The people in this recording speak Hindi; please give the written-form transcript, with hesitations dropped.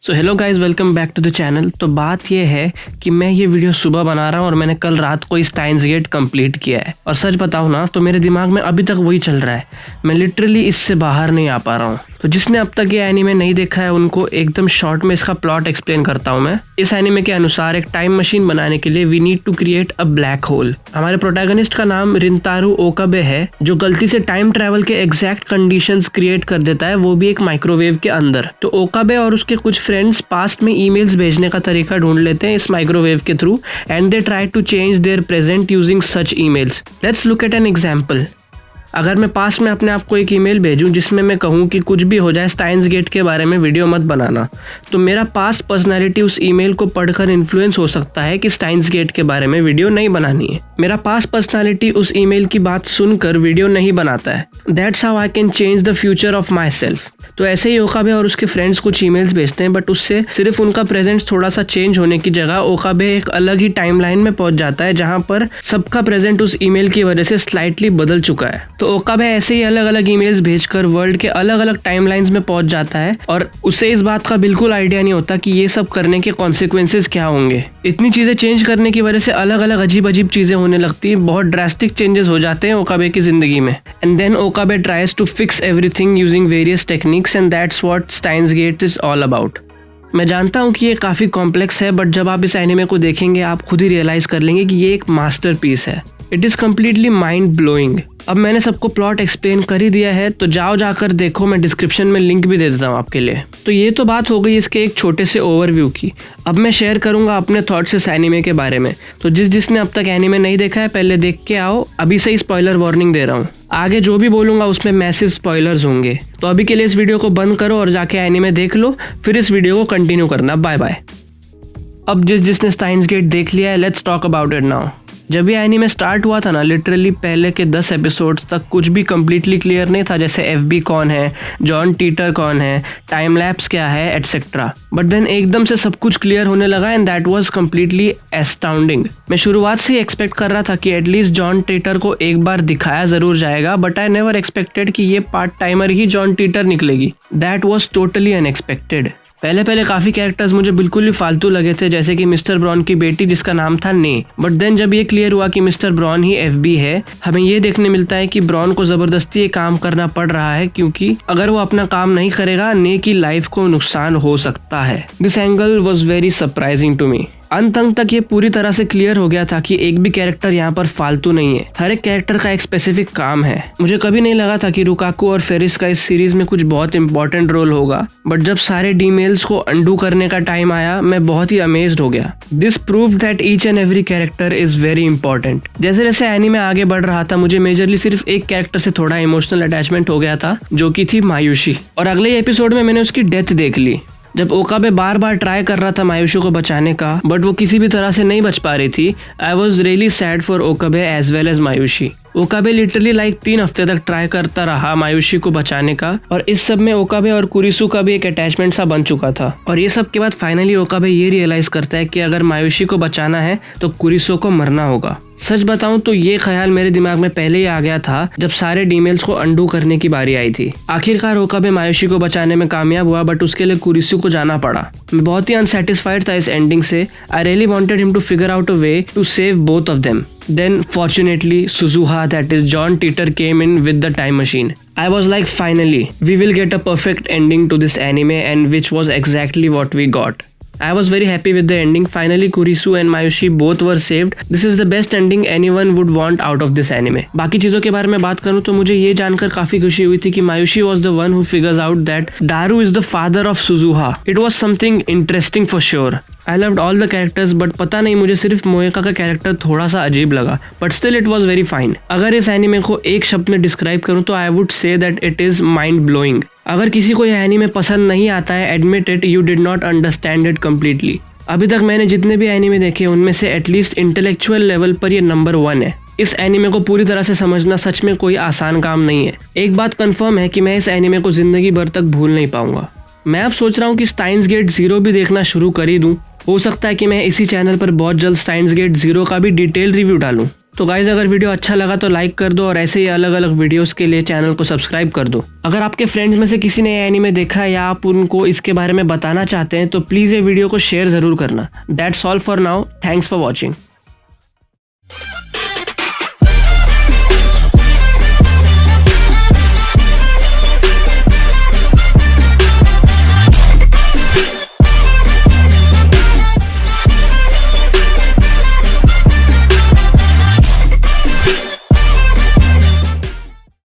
So hello guys, welcome back to the channel. तो बात ये है कि मैं ये वीडियो सुबह बना रहा हूँ और मैंने कल रात को स्टाइन्स गेट कंप्लीट किया है। और सच बताऊँ ना तो मेरे दिमाग में अभी तक वही चल रहा है, मैं लिटरली इससे बाहर नहीं आ पा रहा हूँ। तो जिसने अब तक ये एनीमे नहीं देखा है उनको एकदम शॉर्ट में इसका प्लॉट एक्सप्लेन करता हूँ मैं। इस एनीमे के अनुसार एक टाइम मशीन बनाने के लिए we need to create a black hole. हमारे प्रोटैगनिस्ट का नाम रिंतारू ओकाबे है, जो गलती से टाइम ट्रैवल के एग्जैक्ट कंडीशंस क्रिएट कर देता है, वो भी एक माइक्रोवेव के अंदर। तो ओकाबे और उसके कुछ फ्रेंड्स पास्ट में ईमेल्स भेजने का तरीका ढूंढ लेते हैं इस माइक्रोवेव के through and they try to change their present using such emails. Let's look at an example. अगर मैं पास्ट में अपने आप को एक ईमेल भेजूं जिसमें मैं कहूं कि कुछ भी हो जाए स्टाइन्स गेट के बारे में वीडियो मत बनाना, तो मेरा पास्ट पर्सनालिटी उस ईमेल को पढ़कर इन्फ्लुएंस हो सकता है कि स्टाइन्स गेट के बारे में वीडियो नहीं बनानी है। मेरा पास्ट पर्सनालिटी उस ईमेल की बात सुनकर वीडियो नहीं बनाता है। That's how I can change the future of my self. तो ऐसे ही ओकाबे और उसके फ्रेंड्स कुछ ईमेल्स भेजते हैं, बट उससे सिर्फ उनका प्रेजेंट थोड़ा सा चेंज होने की जगह ओकाबे एक अलग ही टाइमलाइन में पहुंच जाता है जहां पर सबका प्रेजेंट उस ईमेल की वजह से स्लाइटली बदल चुका है। तो ओकाबे ऐसे ही अलग अलग ईमेल्स भेजकर वर्ल्ड के अलग अलग टाइमलाइंस में पहुंच जाता है और उसे इस बात का बिल्कुल आइडिया नहीं होता कि ये सब करने के कॉन्सिक्वेंसेस क्या होंगे। इतनी चीजें चेंज करने की वजह से अलग अलग अजीब अजीब चीजें होने लगती है, बहुत ड्रास्टिक चेंजेस हो जाते हैं ओकाबे की जिंदगी में। And then Okabe tries to fix everything using various techniques and that's what Steins Gate is all about. मैं जानता हूँ कि ये काफ़ी कॉम्प्लेक्स है, बट जब आप इस एनीमे को देखेंगे आप खुद ही रियलाइज़ कर लेंगे कि ये एक मास्टरपीस है। It is completely mind blowing. अब मैंने सबको प्लॉट एक्सप्लेन कर ही दिया है, तो जाकर देखो, मैं डिस्क्रिप्शन में लिंक भी दे देता हूँ आपके लिए। तो ये तो बात हो गई इसके एक छोटे से ओवरव्यू की। अब मैं शेयर करूँगा अपने थॉट्स इस एनीमे के बारे में। तो जिसने अब तक एनीमे नहीं देखा है पहले देख के आओ, अभी से ही स्पॉइलर वार्निंग दे रहा हूँ। आगे जो भी बोलूँगा उसमें मैसिव स्पॉयलर्स होंगे। तो अभी के लिए इस वीडियो को बंद करो और जाके एनीमे देख लो, फिर इस वीडियो को कंटिन्यू करना। Bye bye. अब जिसने स्टाइन्स गेट देख लिया है, let's talk about it now. जब ये एनीमे स्टार्ट हुआ था ना, लिटरली पहले के 10 एपिसोड्स तक कुछ भी कंप्लीटली क्लियर नहीं था, जैसे एफबी कौन है, जॉन टीटर कौन है, टाइम लैप्स क्या है, एटसेट्रा। बट देन एकदम से सब कुछ क्लियर होने लगा and that was completely astounding. मैं शुरुआत से ही एक्सपेक्ट कर रहा था कि एटलीस्ट जॉन टीटर को एक बार दिखाया जरूर जाएगा, बट आई नेवर एक्सपेक्टेड कि ये पार्ट टाइमर ही जॉन टीटर निकलेगी। That was totally unexpected. पहले काफ़ी कैरेक्टर्स मुझे बिल्कुल ही फालतू लगे थे, जैसे कि मिस्टर ब्रॉन की बेटी जिसका नाम था ने। बट देन जब ये क्लियर हुआ कि मिस्टर ब्रॉन ही एफबी है, हमें ये देखने मिलता है कि ब्रॉन को ज़बरदस्ती ये काम करना पड़ रहा है, क्योंकि अगर वो अपना काम नहीं करेगा ने की लाइफ को नुकसान हो सकता है। This angle was very surprising to me. अंत तक ये पूरी तरह से क्लियर हो गया था कि एक भी कैरेक्टर यहाँ पर फालतू नहीं है। हर एक कैरेक्टर का एक स्पेसिफिक काम है। मुझे कभी नहीं लगा था कि रुकाकू और फेरिस का इस सीरीज में कुछ बहुत इंपॉर्टेंट रोल होगा, बट जब सारे डीमेल्स को अंडू करने का टाइम आया, मैं बहुत ही अमेज्ड हो गया। This proved that each and every character is very important. जैसे जैसे एनीमे आगे बढ़ रहा था, मुझे मेजरली सिर्फ एक कैरेक्टर से थोड़ा इमोशनल अटैचमेंट हो गया था, जो कि थी मायूशी। और अगले एपिसोड में मैंने उसकी डेथ देख ली। जब ओकाबे बार बार ट्राई कर रहा था मायूशी को बचाने का, बट वो किसी भी तरह से नहीं बच पा रही थी। I was really sad for Okabe as well as Mayushii. Okabe literally 3 हफ्ते तक ट्राई करता रहा मायूशी को बचाने का, और इस सब में ओकाबे और कुरिसु का भी एक अटैचमेंट सा बन चुका था। और ये सब के बाद फाइनली ओकाबे ये रियलाइज करता है कि अगर मायूशी को बचाना है तो कुरिसु को मरना होगा। सच बताऊं तो ये ख्याल मेरे दिमाग में पहले ही आ गया था जब सारे डीमेल्स को अंडू करने की बारी आई थी। आखिरकार ओकाबे मायूशी को बचाने में कामयाब हुआ, बट उसके लिए कुरिसु को जाना पड़ा। मैं बहुत ही अनसेटिस्फाइड था इस एंडिंग से। I really wanted him to figure out a way to save both of them. Then fortunately Suzuha, that is John Titor, came in with the time machine. I was like, finally we will get a perfect ending to this anime, and which was exactly what we got. I was very happy with the ending. Finally Kurisu and Mayushi both were saved. This is the best ending anyone would want out of this anime. बाकी चीज़ों के बारे में बात करूँ तो मुझे ये जानकर काफ़ी खुशी हुई थी कि Mayushi was the one who figures out that Daru is the father of Suzuha. It was something interesting for sure. I loved all the characters, but पता नहीं मुझे सिर्फ मोएका का कैरेक्टर थोड़ा सा अजीब लगा, but still it was very fine. अगर इस एनीमे को एक शब्द में डिस्क्राइब करूँ तो I would say that it is mind blowing. अगर किसी को यह एनीमे पसंद नहीं आता है, admit it, you did not understand it completely. अभी तक मैंने जितने भी एनीमे देखे उनमें से एटलीस्ट इंटेलेक्चुअल लेवल पर ये नंबर 1 है। इस एनीमे को पूरी तरह से समझना सच में कोई आसान काम नहीं है। एक बात कंफर्म है कि मैं इस एनीमे को जिंदगी भर तक भूल नहीं पाऊंगा। मैं अब सोच रहा हूँ कि स्टाइन्स गेट 0 भी देखना शुरू कर ही दूँ। हो सकता है कि मैं इसी चैनल पर बहुत जल्द स्टाइन्स गेट 0 का भी डिटेल रिव्यू डालूं। तो गाइज अगर वीडियो अच्छा लगा तो लाइक कर दो और ऐसे ही अलग अलग वीडियोस के लिए चैनल को सब्सक्राइब कर दो। अगर आपके फ्रेंड्स में से किसी ने ये एनीमे देखा है या आप उनको इसके बारे में बताना चाहते हैं तो प्लीज़ ये वीडियो को शेयर ज़रूर करना। That's all for now, thanks for watching.